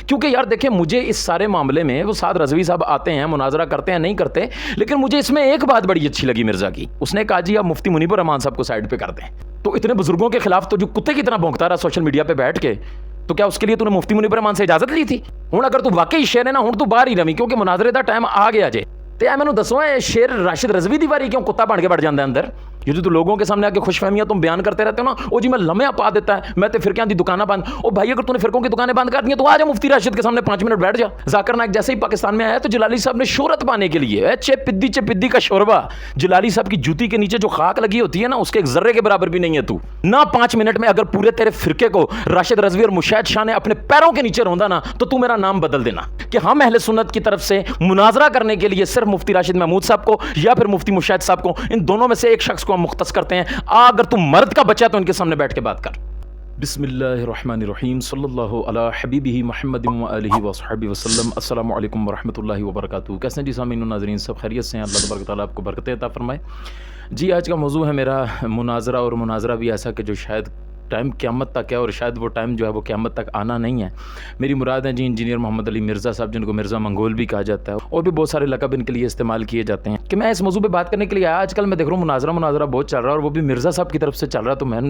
کیونکہ یار دیکھیں مجھے اس سارے معاملے میں وہ سعد رضوی صاحب آتے ہیں مناظرہ کرتے ہیں نہیں کرتے, لیکن مجھے اس میں ایک بات بڑی اچھی لگی مرزا کی, اس نے کہا جی آپ مفتی منیب الرحمان صاحب کو سائڈ پہ کر دیں. تو اتنے بزرگوں کے خلاف تو جو کتے کی طرح بھونکتا رہا سوشل میڈیا پہ بیٹھ کے, تو کیا اس کے لیے تو نے مفتی منیب الرحمان سے اجازت لی تھی؟ ہوں اگر تو واقعی شیر ہے نا ہوں تو باہر ہی رہی, کیونکہ مناظرے دا ٹائم آ گیا جے. تے مینوں دسو اے شیر راشد رضوی دی واری کیوں کتا بن کے بڑھ جاندا ہے اندر؟ یہ جو لوگوں کے سامنے آ کے خوش فہمیاں تم بیان کرتے رہتے ہو نا, او جی میں لمحہ پا دیتا ہے میں تے فرقیاں دی دکاناں بند. او بھائی اگر تو نے فرقوں کی دکانیں بند کر دی تو آ جا مفتی راشد کے سامنے 5 منٹ بیٹھ جا. ذاکر نائک جیسے ہی پاکستان میں آیا تو جلالی صاحب نے شہرت پانے کے لیے چے پدی کا شوربہ, جلالی صاحب کی جوتی کے نیچے جو خاک لگی ہوتی ہے نا اس کے ایک ذرے کے برابر بھی نہیں ہے تو نہ 5 منٹ میں. اگر پورے تیرے فرقے کو راشد رضوی اور مشاہد شاہ نے اپنے پیروں کے نیچے روندا نا تو میرا نام بدل دینا کہ ہم اہل سنت کی طرف سے مناظرہ کرنے کے لیے صرف مفتی راشد محمود صاحب کو یا پھر مفتی مشاہد صاحب کو, ان دونوں میں سے ایک شخص کو ہم مختص کرتے ہیں. اگر تم مرد کا بچہ تو ان کے سامنے بیٹھ کے بات کر. بسم اللہ الرحمن الرحیم, صلی اللہ علی حبیبہ محمد و آلہ وصحبہ وسلم. السلام علیکم ورحمۃ اللہ وبرکاتہ. کیسے ہیں جی سامعین و ناظرین, سب خیریت سے ہیں؟ اللہ تبارک و تعالیٰ آپ کو برکتیں عطا فرمائے. جی آج کا موضوع ہے میرا مناظرہ, اور مناظرہ بھی ایسا کہ جو شاید ٹائم قیامت تک ہے, اور شاید وہ ٹائم جو ہے وہ قیامت تک آنا نہیں ہے. میری مراد ہے جی انجینئر محمد علی مرزا صاحب, جن کو مرزا منگول بھی کہا جاتا ہے, اور بھی بہت سارے لقب ان کے لیے استعمال کیے جاتے ہیں. کہ میں اس موضوع پہ بات کرنے کے لیے آیا. آج کل میں دیکھ رہا ہوں مناظرہ بہت چل رہا ہے, اور وہ بھی مرزا صاحب کی طرف سے چل رہا ہے. تو میں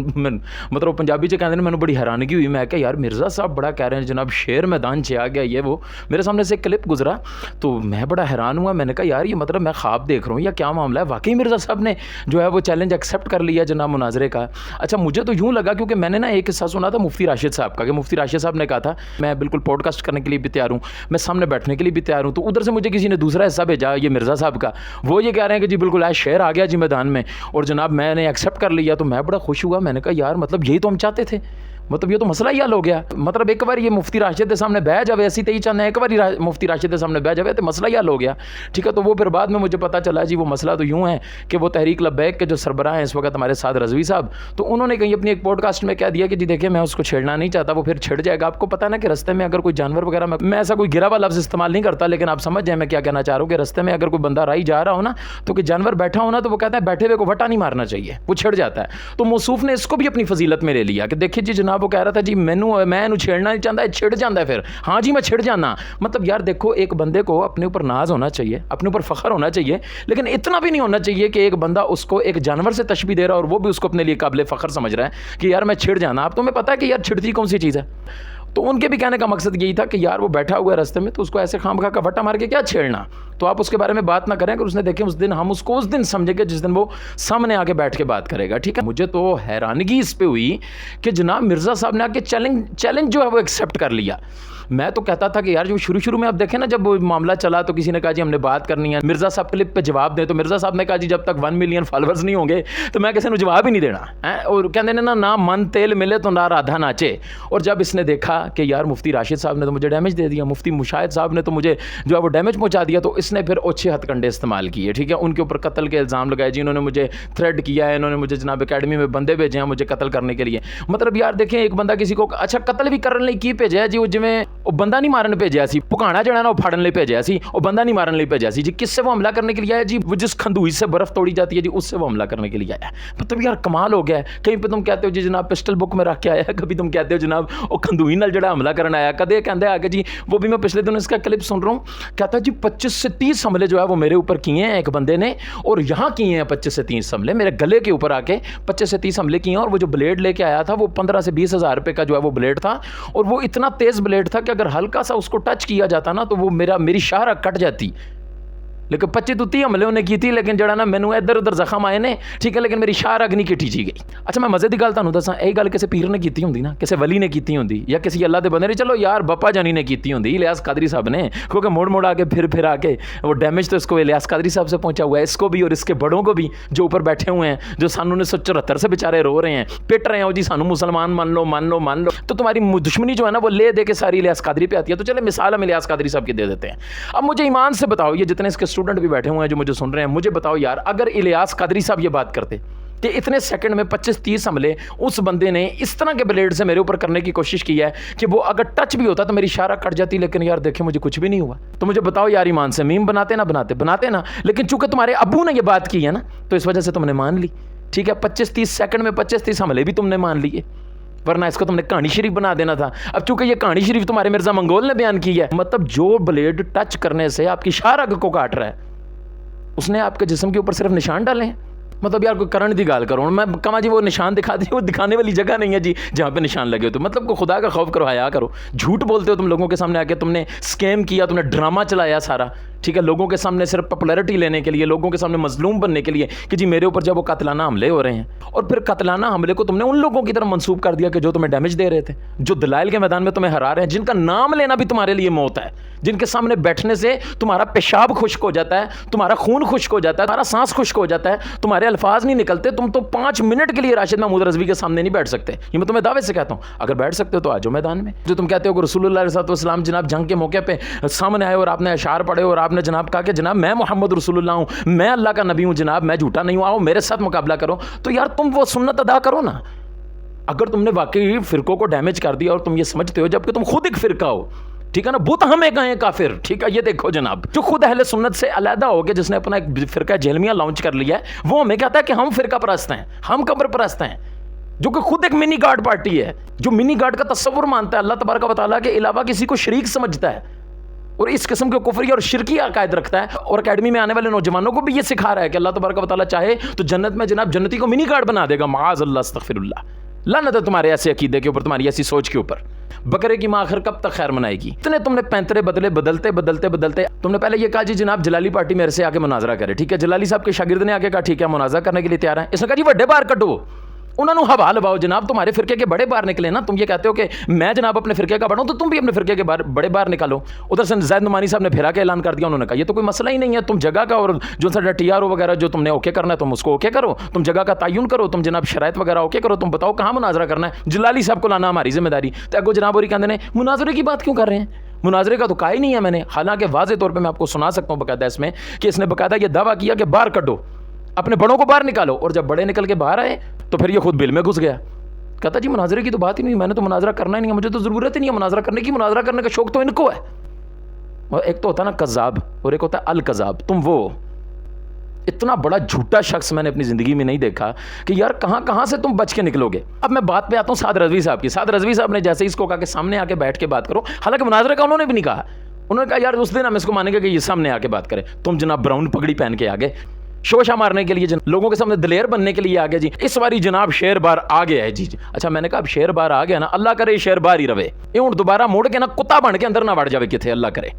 مطلب پنجابی چ کہتے ہیں, میں نے بڑی حیرانگی ہوئی. میں کہ یار مرزا صاحب بڑا کہہ رہے ہیں جناب شیر میدان چ آ گیا, یہ وہ میرے سامنے سے ایک کلپ گزرا تو میں بڑا حیران ہوا. میں نے کہا یار یہ مطلب میں خواب دیکھ رہا ہوں یا کیا معاملہ ہے؟ واقعی مرزا صاحب نے جو ہے وہ چیلنج ایکسیپٹ کر لیا جناب مناظرے کا. اچھا مجھے تو یوں لگا, کیونکہ میں نے نا ایک سنا تھا مفتی راشد صاحب کا, کہ مفتی راشد صاحب نے کہا تھا میں بالکل پوڈ کاسٹ کرنے کے لیے بھی تیار ہوں, میں سامنے بیٹھنے کے لیے بھی تیار ہوں. تو ادھر سے مجھے کسی نے دوسرا حصہ بھیجا یہ مرزا صاحب کا, وہ یہ کہہ رہے ہیں کہ جی بالکل آج شعر آ گیا جی میدان میں, اور جناب میں نے ایکسیپٹ کر لیا. تو میں بڑا خوش ہوا. میں نے کہا یار مطلب یہی تو ہم چاہتے تھے, مطلب یہ تو مسئلہ ہی حل ہو گیا. مطلب ایک بار یہ مفتی راشد کے سامنے بہ جاوے, ایسی تے ہی چاہتے ہیں ایک بار مفتی راشد کے سامنے بہ جاوے تو مسئلہ ہی حل ہو گیا. ٹھیک ہے, تو وہ پھر بعد میں مجھے پتا چلا جی وہ مسئلہ تو یوں ہے کہ وہ تحریک لبیک کے جو سربراہ ہیں اس وقت ہمارے سعد رضوی صاحب, تو انہوں نے کہیں اپنی ایک پوڈ کاسٹ میں کہہ دیا کہ جی دیکھیں میں اس کو چھیڑنا نہیں چاہتا, وہ پھر چھڑ جائے گا. آپ کو پتا نا کہ رستے میں اگر کوئی جانور وغیرہ میں ایسا کوئی گرا ہوا لفظ استعمال نہیں کرتا, لیکن آپ سمجھ جائیں میں کیا کہنا چاہ رہا ہوں. کہ رستے میں اگر کوئی بندہ راہی جا رہا ہو نا, تو کہ جانور بیٹھا ہو نا, تو وہ کہتا ہے بیٹھے ہوئے کو وٹا نہیں مارنا چاہیے, وہ چھڑ جاتا ہے. تو موصوف نے اس کو بھی اپنی فضیلت میں لے لیا کہ دیکھیں جی جناب وہ کہہ رہا تھا جی میں چھیڑنا نہیں چاہتا ہے, چھڑ جاتا ہے پھر. ہاں جی میں چھڑ جانا. مطلب یار دیکھو ایک بندے کو اپنے اوپر ناز ہونا چاہیے, اپنے اوپر فخر ہونا چاہیے, لیکن اتنا بھی نہیں ہونا چاہیے کہ ایک بندہ اس کو ایک جانور سے تشبیہ دے رہا ہے اور وہ بھی اس کو اپنے لیے قابل فخر سمجھ رہا ہے کہ یار میں چھڑ جانا. آپ تمہیں پتہ ہے کہ یار چھڑتی کون سی چیز ہے؟ تو ان کے بھی کہنے کا مقصد یہی تھا کہ یار وہ بیٹھا ہوا ہے راستے میں, تو اس کو ایسے خام خواہ کا وٹا مار کے کیا چھیڑنا. تو آپ اس کے بارے میں بات نہ کریں کہ اس نے دیکھیں اس دن ہم اس کو اس دن سمجھیں گے جس دن وہ سامنے آ کے بیٹھ کے بات کرے گا. ٹھیک ہے, مجھے تو حیرانگی اس پہ ہوئی کہ جناب مرزا صاحب نے آ کے چیلنج جو ہے وہ ایکسیپٹ کر لیا. میں تو کہتا تھا کہ یار جو شروع میں آپ دیکھیں نا جب وہ معاملہ چلا تو کسی نے کہا جی ہم نے بات کرنی ہے, مرزا صاحب کلپ پہ جواب دیں. تو مرزا صاحب نے کہا جی جب تک 1 ملین فالوورز نہیں ہوں گے تو میں کسی نے جواب ہی نہیں دینا. اور کہتے ہیں نا من تیل ملے تو نہ رادھا ناچے. اور جب اس نے دیکھا کہ یار مفتی راشد صاحب نے تو مجھے ڈیمیج دے دیا, مفتی مشاہد صاحب نے تو مجھے جو ہے وہ ڈیمیج پہنچا دیا, تو اس نے پھر اوچھے ہتھ کنڈے استعمال کیے. ٹھیک ہے, ان کے اوپر قتل کے الزام لگائے جی, انہوں نے مجھے تھریڈ کیا ہے, انہوں نے مجھے جناب اکیڈمی میں بندے بھیجے ہیں مجھے قتل کرنے کے لیے. مطلب یار دیکھیں ایک بندہ کسی کو اچھا قتل بھی کرنے کی بھیجا ہے جی, وہ جویں وہ بندہ نہیں مارن بھیجا سی, پکانا جڑا نا وہ پھاڑن لے بھیجا سی, وہ بندہ نہیں مارن لے بھیجا سی. جی کس سے وہ حملہ کرنے کے لیے آیا جی؟ وہ جس کھندوئی سے برف توڑی جاتی ہے جی اس سے وہ حملہ کرنے کے لیے آیا. مطلب یار کمال ہو گیا ہے. کہیں پہ تم کہتے ہو جی جناب پسٹل بک میں رکھ کے آیا ہے, کبھی تم کہتے ہو جناب وہ کھندوئی نال جڑا حملہ کرنا آیا, کدے کہندے آگے جی وہ بھی میں پچھلے دن اس کا کلپ سن رہا ہوں, کہتا ہے جی 25 سے 30 حملے جو ہے وہ میرے اوپر کیے ہیں ایک بندے نے, اور یہاں کیے ہیں 25 سے 30 حملے میرے گلے کے اوپر آ کے 25 سے 30 حملے کیے ہیں. اور وہ جو بلیڈ لے کے آیا تھا وہ 15 سے 20 ہزار روپے کا جو ہے وہ بلیڈ تھا, اور وہ اتنا تیز بلیڈ تھا کہ اگر ہلکا سا اس کو ٹچ کیا جاتا نا تو وہ میری شاہراہ کٹ جاتی. لیکن 25 تو 30 حملے انہیں کی تھی, لیکن جڑا نا مینوں ادھر ادھر زخم آئے نے. ٹھیک ہے, لیکن میری شاہراہ نہیں کٹی جی گئی. اچھا میں مزے دی گل تانوں دساں, یہ گل کسی پیر نے کیتی ہوندی نا, کسی ولی نے کیتی ہوندی, یا کسی اللہ دے بندے نے, چلو یار بپا جانی نے کیتی ہوندی, الیاس قادری صاحب نے, کیونکہ موڑ آ کے پھر آ کے وہ ڈیمیج تو اس کو الیاس قادری صاحب سے پہنچا ہوا ہے, اس کو بھی اور اس کے بڑوں کو بھی جو اوپر بیٹھے ہوئے ہیں, جو سن 1974 سے بیچارے رو رہے ہیں, پٹ رہے ہیں جی سانو مسلمان مان لو. تو تمہاری دشمنی جو ہے نا وہ لے دے کے ساری الیاس قادری پہ آتی ہے. تو چلے مثال ہم الیاس قادری صاحب کی دے دیتے ہیں. اب مجھے ایمان سے بتاؤ, یہ جتنے اس کے اسٹوڈنٹ بھی بیٹھے ہوئے ہیں جو مجھے سن رہے ہیں, مجھے بتاؤ یار اگر الیاس قادری صاحب یہ بات کرتے کہ اتنے سیکنڈ میں 25-30 حملے اس بندے نے اس طرح کے بلیڈ سے میرے اوپر کرنے کی کوشش کی ہے کہ وہ اگر ٹچ بھی ہوتا تو میری شاہراہ کٹ جاتی, لیکن یار دیکھیں مجھے کچھ بھی نہیں ہوا. تو مجھے بتاؤ یار ایمان سے, میم بناتے نا, لیکن چونکہ تمہارے ابو نے یہ بات کی ہے نا تو اس وجہ سے تم نے مان لی. ٹھیک ہے, 25-30 سیکنڈ میں 25-30 حملے بھی تم نے مان لیے. ورنہ اس کو تم نے کہانی شریف بنا دینا تھا. اب چونکہ یہ کہانی شریف تمہارے مرزا منگول نے بیان کی ہے, مطلب جو بلیڈ ٹچ کرنے سے آپ کی شاہ رگ کو کاٹ رہا ہے اس نے آپ کے جسم کے اوپر صرف نشان ڈالے ہیں. مطلب یار کوئی کرنٹ دی گال کرو, میں کہاں جی وہ نشان دکھا دی, وہ دکھانے والی جگہ نہیں ہے جی جہاں پہ نشان لگے ہو. تو مطلب کو خدا کا خوف کرو, حیا کرو. جھوٹ بولتے ہو تم لوگوں کے سامنے آ کے, تم نے اسکیم کیا, تم نے ڈرامہ چلایا سارا, ٹھیک ہے, لوگوں کے سامنے صرف پاپولرٹی لینے کے لیے, لوگوں کے سامنے مظلوم بننے کے لیے کہ جی میرے اوپر جب وہ قاتلانہ حملے ہو رہے ہیں. اور پھر قاتلانہ حملے کو تم نے ان لوگوں کی طرف منسوب کر دیا کہ جو تمہیں ڈیمیج دے رہے تھے, جو دلائل کے میدان میں تمہیں ہرا رہے ہیں, جن کا نام لینا بھی تمہارے لیے موت ہے, جن کے سامنے بیٹھنے سے تمہارا پیشاب خشک ہو جاتا ہے, تمہارا خون خشک ہو جاتا ہے, تمہارا سانس خشک ہو جاتا ہے, تمہارے الفاظ نہیں نکلتے. تم تو 5 منٹ کے لیے راشد محمود رضوی کے سامنے نہیں بیٹھ سکتے. یہ میں تمہیں دعوے سے کہتا ہوں, اگر بیٹھ سکتے ہو تو آ جاؤ میدان میں. جو تم کہتے ہو کہ رسول اللہ علیہ السلام جناب جنگ کے موقع پہ سامنے آئے اور آپ نے اشعار پڑھے اور آپ نے جناب کہا کہ جناب میں محمد رسول اللہ ہوں, میں اللہ کا نبی ہوں جناب, میں جھوٹا نہیں ہوں, آؤ میرے ساتھ مقابلہ کرو. تو یار تم وہ سنت ادا کرو نا. اگر تم نے واقعی فرقوں کو ڈیمیج کر دیا اور تم یہ سمجھتے ہو جبکہ تم خود ایک فرقہ ہو, ٹھیک ہے نا, بت ہمیں کہیں کافر, ٹھیک ہے, یہ دیکھو جناب جو خود اہل سنت سے علیحدہ ہو گیا, جس نے اپنا ایک فرقہ جہلمیہ لانچ کر لیا ہے, وہ ہمیں کہتا ہے کہ ہم فرقہ پرست ہیں, ہم قبر پرست ہیں, جو کہ خود ایک منی گاڈ پارٹی ہے, جو منی گاڈ کا تصور مانتا ہے اللہ تبارک و تعالیٰ کے علاوہ کسی کو شریک سمجھتا ہے اور اس قسم کے کفری اور شرکی عقائد رکھتا ہے, اور اکیڈمی میں آنے والے نوجوانوں کو بھی یہ سکھا رہا ہے کہ اللہ تبارک و تعالیٰ چاہے تو جنت میں جناب جنتی کو منی گاڈ بنا دے گا. معاذ اللہ, استغفر اللہ, لعنت ہے تمہارے ایسے عقیدے کے اوپر, تمہاری ایسی سوچ کے اوپر. بکرے کی ماں آخر کب تک خیر منائے گی؟ اتنے تم نے پینترے بدلتے تم نے پہلے یہ کہا جی جناب جلالی پارٹی میرے سے آ کے مناظرہ کرے, ٹھیک ہے, جلالی صاحب کے شاگرد نے آ کے کہا ٹھیک ہے مناظرہ کرنے کے لیے تیار ہیں. اس نے کہا جی بڑے بار کٹو, انہوں نے ہوا لواؤ جناب, تمہارے فرقے کے بڑے بار نکلے نا. تم یہ کہتے ہو کہ میں جناب اپنے فرقے کا بڑا ہوں, تو تم بھی اپنے فرقے کے بڑے بار نکالو. ادھر سے زید نعمانی صاحب نے پھرا کے اعلان کر دیا, انہوں نے کہا یہ تو کوئی مسئلہ ہی نہیں ہے, تم جگہ کا اور جو سا ٹی آر او وغیرہ جو تم نے اوکے کرنا ہے تم اس کو اوکے کرو, تم جگہ کا تعین کرو, تم جناب شرائط وغیرہ اوکے کرو, تم بتاؤ کہاں مناظرہ کرنا ہے. جلالی صاحب کو لانا ہماری ذمہ داری. تو اگو جناب اور کہتے ہیں مناظرے کی بات کیوں کر رہے ہیں, مناظرے کا تو کہا ہی نہیں ہے میں نے. حالانکہ واضح طور پہ میں آپ کو سنا سکتا ہوں باقاعدہ اس میں کہ اس نے باقاعدہ یہ دعویٰ کیا کہ باہر کڈو, اپنے بڑوں کو باہر نکالو, اور جب بڑے نکل کے باہر آئے تو پھر یہ خود بل میں گھس گیا. کہتا جی مناظرے کی تو بات ہی نہیں, میں نے تو مناظرہ کرنا ہی نہیں ہے, مجھے تو ضرورت ہی نہیں ہے مناظرہ کرنے کی, مناظرہ کرنے کا شوق تو ان کو ہے. اور ایک تو ہوتا ہے نا کذاب اور ایک ہوتا ہے الکذاب. تم وہ اتنا بڑا جھوٹا شخص میں نے اپنی زندگی میں نہیں دیکھا کہ یار کہاں سے تم بچ کے نکلو گے. اب میں بات پہ آتا ہوں سعد رضوی صاحب کی. سعد رضوی صاحب نے جیسے اس کو کہا کہ سامنے آ کے بیٹھ کے بات کرو, حالانکہ مناظرے کا انہوں نے بھی نہیں کہا. انہوں نے کہا یار اس دن ہم اس کو مانیں گے کہ یہ سامنے آ کے بات کرے. تم جناب براؤن پگڑی پہن کے آگے شوشہ مارنے کے لیے, لوگوں کے سامنے دلیر بننے کے لیے آگے, جی اس باری جناب شیر بار آ گیا ہے. جی اچھا, میں نے کہا اب شیر بار آ گیا نا, اللہ کرے یہ شیر بار ہی رہے, یہ ہوں دوبارہ موڑ کے نا کتا بن کے اندر نہ وڑ جاوے کتنے, اللہ کرے.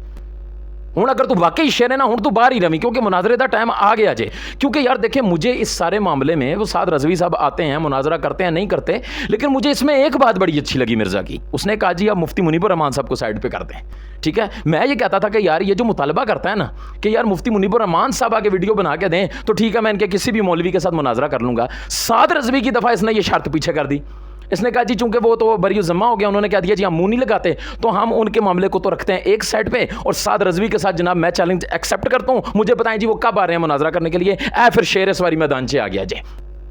ہوں اگر تو واقعی شیر ہے نا, ہوں تو باہر ہی رہی, کیونکہ مناظرے کا ٹائم آ گیا جے. کیونکہ یار دیکھیں مجھے اس سارے معاملے میں وہ سعد رضوی صاحب آتے ہیں, مناظرہ کرتے ہیں, نہیں کرتے, لیکن مجھے اس میں ایک بات بڑی اچھی لگی مرزا کی. اس نے کہا جی آپ مفتی منیب الرحمان صاحب کو سائڈ پہ کر دیں, ٹھیک ہے. میں یہ کہتا تھا کہ یار یہ جو مطالبہ کرتا ہے نا کہ یار مفتی منیب الرحمان صاحب آ کے ویڈیو بنا کے دیں, تو ٹھیک ہے میں ان کے کسی بھی مولوی کے ساتھ مناظرہ کر لوں گا. سعد رضوی کی دفعہ اس نے یہ شرط پیچھے کر دی. اس نے کہا جی چونکہ وہ تو بری ذمہ ہو گیا, انہوں نے کہہ دیا جی ہم منہ نہیں لگاتے, تو ہم ان کے معاملے کو تو رکھتے ہیں ایک سائڈ پہ, اور سعد رضوی کے ساتھ جناب میں چیلنج ایکسیپٹ کرتا ہوں. مجھے بتائیں جی وہ کب آ رہے ہیں مناظرہ کرنے کے لیے. پھر شیر اس واری میدان سے آ گیا جی.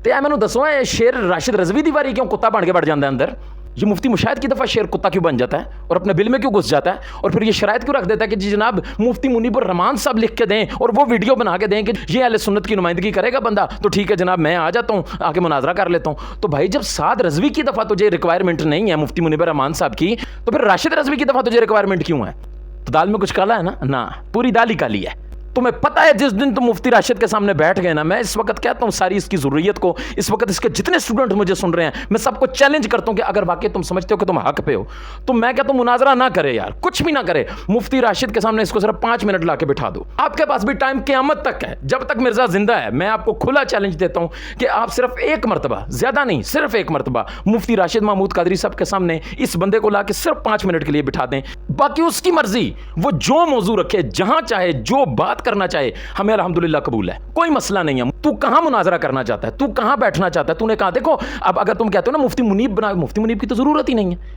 تو میں نے دسو شیر راشد رضوی دی واری کیوں کتا بن کے بڑھ جاتا ہے اندر. یہ مفتی مشاہد کی دفعہ شیر کتا کیوں بن جاتا ہے اور اپنے بل میں کیوں گھس جاتا ہے, اور پھر یہ شرائط کیوں رکھ دیتا ہے کہ جی جناب مفتی منیب الرحمان صاحب لکھ کے دیں اور وہ ویڈیو بنا کے دیں کہ یہ اہل سنت کی نمائندگی کرے گا بندہ, تو ٹھیک ہے جناب میں آ جاتا ہوں, آ کے مناظرہ کر لیتا ہوں. تو بھائی جب سعد رضوی کی دفعہ تجھے ریکوائرمنٹ نہیں ہے مفتی منیب الرحمان صاحب کی, تو پھر راشد رضوی کی دفعہ تجھے ریکوائرمنٹ کیوں ہے؟ تو دال میں کچھ کالا ہے نا, پوری دال ہی کالی ہے. تمہیں پتہ ہے جس دن تم مفتی راشد کے سامنے بیٹھ گئے نا, میں اس وقت کہتا ہوں ساری اس کی ضروریت کو, اس وقت اس کے جتنے اسٹوڈنٹ مجھے سن رہے ہیں میں سب کو چیلنج کرتا ہوں کہ اگر واقعی تم سمجھتے ہو کہ تم حق پہ ہو تو میں کہتا ہوں مناظرہ نہ کرے یار, کچھ بھی نہ کرے. مفتی راشد کے سامنے اس کو صرف 5 منٹ لا کے بٹھا دو. آپ کے پاس بھی ٹائم قیامت تک ہے, جب تک مرزا زندہ ہے. میں آپ کو کھلا چیلنج دیتا ہوں کہ آپ صرف ایک مرتبہ, زیادہ نہیں, صرف ایک مرتبہ مفتی راشد محمود قادری صاحب کے سامنے اس بندے کو لا کے صرف 5 منٹ کے لیے بٹھا دیں. باقی اس کی مرضی, وہ جو موضوع رکھے, جہاں چاہے, جو بات کرنا چاہے, ہمیں الحمدللہ قبول ہے, کوئی مسئلہ نہیں ہے. تو کہاں مناظرہ کرنا چاہتا ہے, تو کہاں بیٹھنا چاہتا ہے. تو نے کہا دیکھو اب اگر تم کہتے ہو نا مفتی منیب بنا, مفتی منیب کی تو ضرورت ہی نہیں ہے.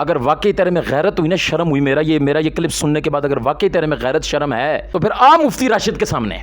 اگر واقعی تیرے میں غیرت ہوئی نا، شرم ہوئی، میرا یہ کلپ سننے کے بعد اگر واقعی تیرے میں غیرت شرم ہے تو پھر آ مفتی راشد کے سامنے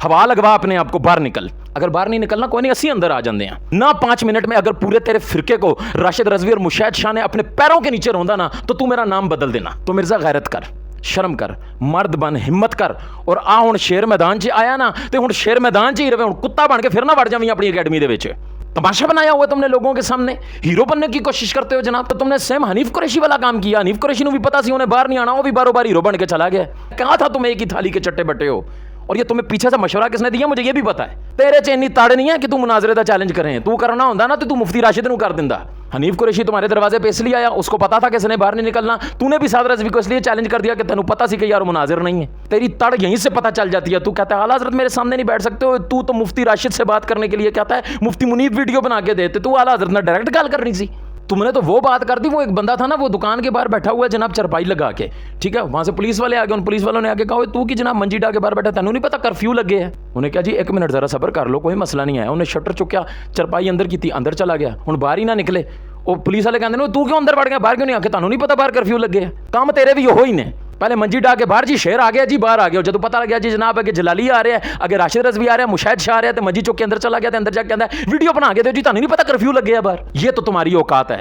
ہوا لگوا اپنے آپ کو، باہر نکل. اگر باہر نہیں نکلنا کوئی نہیں، اسی اندر آ جاندے ہیں نہ. 5 منٹ میں اگر پورے تیرے فرقے کو راشد رضوی اور مشاہد شاہ نے اپنے پیروں کے نیچے روندا نا تو میرا نام بدل دینا. تو مرزا غیرت کر، شرم کر، مرد بن، ہمت کر، اور آ ہن شیر میدان 'چ آیا نا تے ہن شیر میدان 'چ ہی رہے. ہن کتا بن کے پھر نہ وڑ جاویں اپنی اکیڈمی دے وچ. تماشا بنایا ہوا تم نے لوگوں کے سامنے، ہیرو بننے کی کوشش کرتے ہو جناب. تو تم نے سیم حنیف قریشی والا کام کیا. حنیف قریشی نو بھی پتا سی انہیں باہر نہیں آنا، وہ بھی باروں بار ہیرو بن کے چلا گیا. کہا تھا تم ایک ہی تھالی کے چٹے بٹے ہو. اور یہ تمہیں پیچھے سے مشورہ کس نے دیا مجھے یہ بھی پتا ہے. تیرے چینی تاڑ نہیں ہے کہ تو مناظرے دا چیلنج کریں. تو کرنا ہوندا نا تو مفتی راشد نو کر دیندا. حنیف قریشی تمہارے دروازے پہ اس لیے آیا، اس کو پتا تھا کہ اس نے باہر نہیں نکلنا. تو نے بھی سعد رضوی کو اس لیے چیلنج کر دیا کہ تینوں پتا سی کہ یار مناظر نہیں ہے. تیری تڑ یہیں سے پتا چل جاتی ہے. تو کہتا ہے اعلیٰ حضرت میرے سامنے نہیں بیٹھ سکتے ہو. تو مفتی راشد سے بات کرنے کے لیے کہتا ہے مفتی منیب ویڈیو بنا کے دیتے. تو اعلیٰ حضرت نے ڈائریکٹ کال کرنی سی. تم نے تو وہ بات کر دی. وہ ایک بندہ تھا نا، وہ دکان کے باہر بیٹھا ہوا ہے جناب چرپائی لگا کے، ٹھیک ہے. وہاں سے پولیس والے آ گئے. ان پولیس والوں نے آگے کہا تو کہ جناب منجی ڈا کے باہر بیٹھا، تینوں نہیں پتا کرفیو لگے ہے. انہیں کہا جی 1 منٹ ذرا صبر کر لو، کوئی مسئلہ نہیں ہے. انہیں شٹر چکیا، چرپائی اندر کی تھی، اندر چلا گیا. ہن باہر ہی نہ نکلے. وہ پولیس والے کہتے ہیں تو کیوں اندر بڑھ گیا، باہر کیوں نہیں آ کے؟ تانوں نہیں پتا باہر کرفیو لگے ہے. کام تیرے بھی ہوئی نے. پہلے منجی ڈا کے باہر جی شیر آ گیا جی، باہر آ گیا. جب پتا لگا جی جناب اگے جلالی آ رہے ہیں، اگے راشد رضوی آ رہے ہیں، مشاہد شاہ آ رہے ہیں، تو منجی چک کے اندر چلا گیا. اندر جا کے کہتا ہے ویڈیو بنا کے دو جی، تانوں نہیں پتا کرفیو لگے ہے باہر. یہ تو تمہاری اوقات ہے.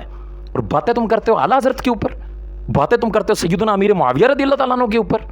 اور باتیں تم کرتے ہو اعلیٰ حضرت کے اوپر، باتیں تم کرتے ہو سیدنا امیر معاویہ رضی اللہ تعالیٰ عنہ کے اوپر،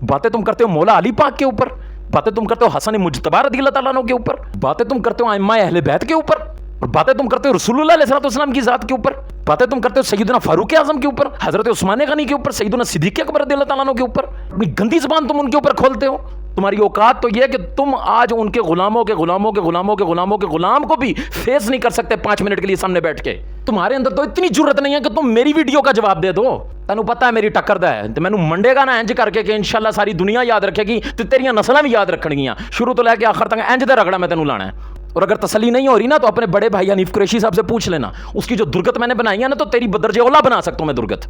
باتیں تم کرتے ہو مولا علی پاک کے اوپر، باتیں تم کرتے ہو حسن مجتبی رضی اللہ تعالیٰ عنہ کے اوپر، باتیں تم کرتے ہو ائمہ اہل بیت کے اوپر، اور باتیں تم کرتے ہو رسول اللہ علیہ الصلوۃ والسلام کی ذات کے اوپر، باتیں تم کرتے ہو سیدنا فاروق اعظم کے اوپر، حضرت عثمان غنی کے اوپر، سیدنا صدیق اکبر رضی اللہ تعالیٰ عنہ کے اوپر. اپنی گندی زبان تم ان کے اوپر کھولتے ہو. تمہاری اوقات تو یہ ہے کہ تم آج ان کے غلاموں کے غلام کو بھی فیس نہیں کر سکتے 5 منٹ کے لیے سامنے بیٹھ کے. تمہارے اندر تو اتنی جرت نہیں ہے کہ تم میری ویڈیو کا جواب دے دو. تینوں پتا ہے میری ٹکر دا ہے تو مینوں منڈے گا نا انج کر کے کہ انشاءاللہ ساری دنیا یاد رکھے گی تے تیریاں نسلاں بھی یاد رکھن گیاں. شروع تو لے کے آخر تک انج دا رگڑا میں تینوں لانا ہے. اور اگر تسلی نہیں ہو رہی نا تو اپنے بڑے بھائی حنیف قریشی صاحب سے پوچھ لینا. اس کی جو درگت میں نے بنائی ہے نا تو تیری بدرجہ اولا بنا سکتا ہوں میں درگت.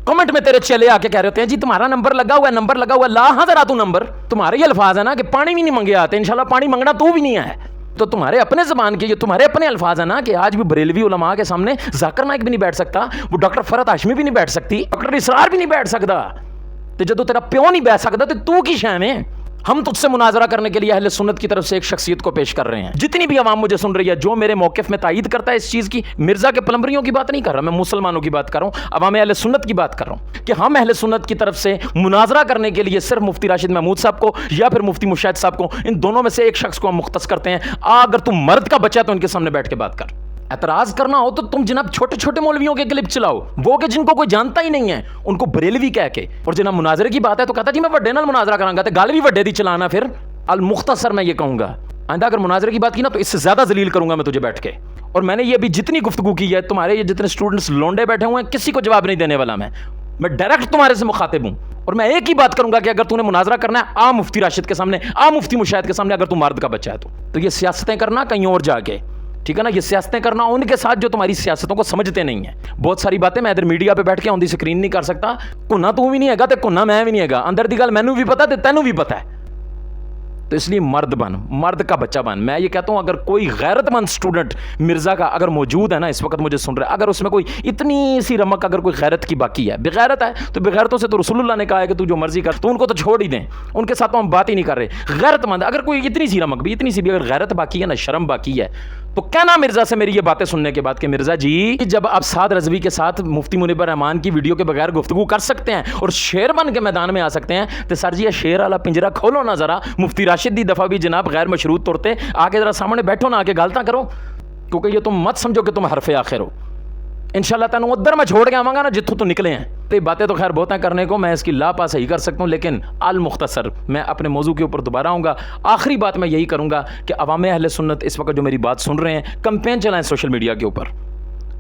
کمنٹ میں تیرے چلے آ کے کہہ رہے ہوتے ہیں جی تمہارا نمبر لگا ہوا ہے، لا ہاں ذرا تو نمبر. تمہارے یہ الفاظ ہیں نا کہ پانی بھی نہیں منگے آتے، انشاءاللہ پانی منگنا تو بھی نہیں ہے. تو تمہارے اپنے زبان کے یہ تمہارے اپنے الفاظ ہیں نا کہ آج بھی بریلوی علماء کے سامنے ذاکر نائک بھی نہیں بیٹھ سکتا، وہ ڈاکٹر فرحت ہاشمی بھی نہیں بیٹھ سکتی، ڈاکٹر اسرار بھی نہیں بیٹھ سکتا. تو جدو تیرا پیو نہیں بیٹھ سکتا تو کی شے میں ہم تجھ سے مناظرہ کرنے کے لیے اہل سنت کی طرف سے ایک شخصیت کو پیش کر رہے ہیں. جتنی بھی عوام مجھے سن رہی ہے جو میرے موقف میں تائید کرتا ہے اس چیز کی، مرزا کے پلمبریوں کی بات نہیں کر رہا میں، مسلمانوں کی بات کر رہا ہوں، عوام اہل سنت کی بات کر رہا ہوں کہ ہم اہل سنت کی طرف سے مناظرہ کرنے کے لیے صرف مفتی راشد محمود صاحب کو یا پھر مفتی مشاہد صاحب کو، ان دونوں میں سے ایک شخص کو ہم مختص کرتے ہیں. اگر تم مرد کا بچہ ہے تو ان کے سامنے بیٹھ کے بات کر. اعتراض کرنا ہو تو تم جناب چھوٹے چھوٹے مولویوں کے کلپ چلاؤ، وہ کہ جن کو کوئی جانتا ہی نہیں ہے ان کو بریلوی کہہ کے. اور جناب مناظرے کی بات ہے تو کہتا جی میں وڈے نال مناظرہ کراں گا، تے گل بھی وڈے دی چلانا. پھر المختصر میں یہ کہوں گا آئندہ اگر مناظرے کی بات کی نا تو اس سے زیادہ ذلیل کروں گا میں تجھے بیٹھ کے. اور میں نے یہ بھی جتنی گفتگو کی ہے تمہارے یہ جتنے اسٹوڈنٹس لونڈے بیٹھے ہوئے ہیں کسی کو جواب نہیں دینے والا. میں ڈائریکٹ تمہارے سے مخاطب ہوں اور میں ایک ہی بات کروں گا کہ اگر تو نے مناظرہ کرنا ہے آ مفتی راشد کے سامنے، آ مفتی مشاہد کے سامنے، اگر تو مرد کا بچہ ہے تو یہ سیاستیں کرنا کہیں اور جا کے، ٹھیک ہے نا. یہ سیاستیں کرنا ان کے ساتھ جو تمہاری سیاستوں کو سمجھتے نہیں ہیں. بہت ساری باتیں میں ادھر میڈیا پہ بیٹھ کے آن دی سکرین نہیں کر سکتا. کونا تو بھی نہیں ہے گا تے کونا میں بھی نہیں ہے گا. اندر دی گل مینوں بھی پتا تے تینوں بھی پتا ہے. تو اس لیے مرد بن، مرد کا بچہ بن. میں یہ کہتا ہوں اگر کوئی غیرت مند اسٹوڈنٹ مرزا کا اگر موجود ہے نا اس وقت مجھے سن رہا ہے، اگر اس میں کوئی اتنی سی رمک اگر کوئی غیرت کی باقی ہے، بغیرت ہے تو بغیرتوں سے تو رسول اللہ نے کہا ہے کہ تو جو مرضی کر، تو ان کو تو چھوڑ ہی دیں، ان کے ساتھ تو ہم بات ہی نہیں کر رہے. غیرت مند اگر کوئی اتنی سی رمک بھی، اتنی سی بھی اگر غیرت باقی ہے نا، شرم باقی ہے، تو کہنا مرزا سے میری یہ باتیں سننے کے بعد کہ مرزا جی جب آپ سعد رضوی کے ساتھ مفتی منیب الرحمان کی ویڈیو کے بغیر گفتگو کر سکتے ہیں اور شیر بن کے میدان میں آ سکتے ہیں تو سر جی یہ شیر والا پنجرا کھولو نا ذرا. مفتی راشد دی دفعہ بھی جناب غیر مشروط طور پہ آ کے ذرا سامنے بیٹھو نا، آ کے گالتا کرو، کیونکہ یہ تم مت سمجھو کہ تم حرف آخر ہو. انشاءاللہ تینوں ادھر میں چھوڑ کے آواں گا نا جتھوں تو نکلے ہیں. تو یہ باتیں تو خیر بہت ہیں کرنے کو، میں اس کی لا پا صحیح کر سکتا ہوں، لیکن المختصر میں اپنے موضوع کے اوپر دوبارہ آؤں گا. آخری بات میں یہی کروں گا کہ عوام اہل سنت اس وقت جو میری بات سن رہے ہیں، کمپین چلائیں سوشل میڈیا کے اوپر،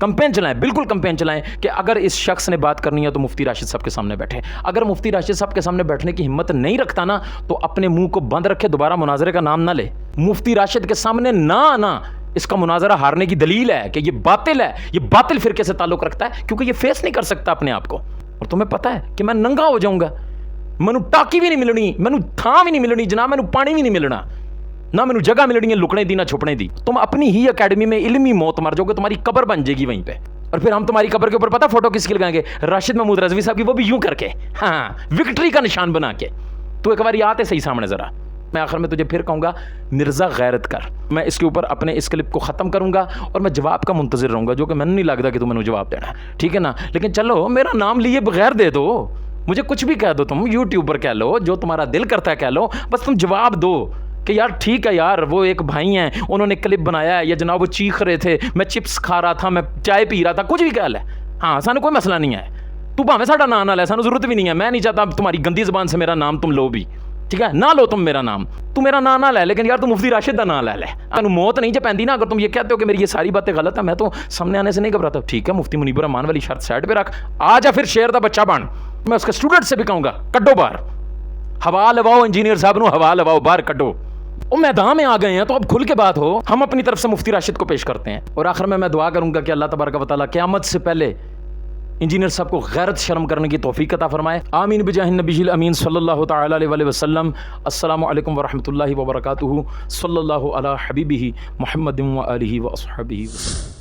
کمپین چلائیں، بالکل کمپین چلائیں کہ اگر اس شخص نے بات کرنی ہے تو مفتی راشد صاحب کے سامنے بیٹھے. اگر مفتی راشد صاحب کے سامنے بیٹھنے کی ہمت نہیں رکھتا نا تو اپنے منہ کو بند رکھے، دوبارہ مناظرے کا نام نہ لے. مفتی راشد کے سامنے نہ آنا اس کا مناظرہ ہارنے کی دلیل ہے کہ یہ باطل ہے، یہ باطل فرقے سے تعلق رکھتا ہے، کیونکہ یہ فیس نہیں کر سکتا اپنے آپ کو. اور تمہیں پتہ ہے کہ میں ننگا ہو جاؤں گا، مینوں ٹاکی بھی نہیں ملنی، مینوں تھاں بھی نہیں ملنی جناب، مینوں پانی بھی نہیں ملنا، نہ مینوں جگہ ملنی ہے لکنے دی نہ چھپنے دی. تم اپنی ہی اکیڈمی میں علمی موت مر جاؤ گے، تمہاری قبر بن جائے گی وہیں پہ. اور پھر ہم تمہاری قبر کے اوپر پتہ فوٹو کس کی لگائیں گے؟ راشد محمود رضوی صاحب کی، وہ بھی یوں کر کے، ہاں وکٹری کا نشان بنا کے. تو ایک بار آتے صحیح سامنے ذرا. میں آخر میں تجھے پھر کہوں گا مرزا غیرت کر. میں اس کے اوپر اپنے اس کلپ کو ختم کروں گا اور میں جواب کا منتظر رہوں گا، جو کہ میں نہیں لگتا کہ تم نے جواب دینا ہے، ٹھیک ہے نا؟ لیکن چلو میرا نام لیے بغیر دے دو، مجھے کچھ بھی کہہ دو، تم یوٹیوبر کہہ لو، جو تمہارا دل کرتا ہے کہہ لو، بس تم جواب دو کہ یار ٹھیک ہے یار وہ ایک بھائی ہیں انہوں نے کلپ بنایا ہے، یا جناب وہ چیخ رہے تھے، میں چپس کھا رہا تھا، میں چائے پی رہا تھا، کچھ بھی کہہ لے، ہاں سانو کوئی مسئلہ نہیں ہے. تو بھاویں ساڈا نام نہ لے، سانو ضرورت بھی نہیں ہے. میں نہیں چاہتا تمہاری گندی زبان سے میرا نام تم لو بھی، ٹھیک ہے؟ نہ لو تم میرا نام، تو میرا نام نہ لے، لیکن یار تم مفتی راشد کا نام لے لے. تمہیں موت نہیں پہنتی نا اگر تم یہ کہتے ہو کہ میری یہ ساری باتیں غلط ہیں. میں تو سامنے آنے سے نہیں گھبراتا. ٹھیک ہے مفتی منیب الرحمان والی شرط سائڈ پہ رکھ، آ جا پھر شیر دا بچہ بن. میں اس کے اسٹوڈنٹ سے بھی کہوں گا کڈو باہر، ہوا لواؤ انجینئر صاحب نو، ہوا لواؤ باہر کڈو. وہ میدان میں آ گئے ہیں تو اب کھل کے بات ہو. ہم اپنی طرف سے مفتی راشد کو پیش کرتے ہیں. اور آخر میں دعا کروں گا کہ اللہ تبارک و تعالیٰ قیامت سے پہلے انجینئر صاحب کو غیرت شرم کرنے کی توفیق عطا فرمائے. آمین بجاہ النبی الامین صلی اللہ تعالی علیہ وسلم. السلام علیکم ورحمۃ اللہ وبرکاتہ. صلی اللہ علی حبیبہ محمد و آلہ و اصحابہ وسلم.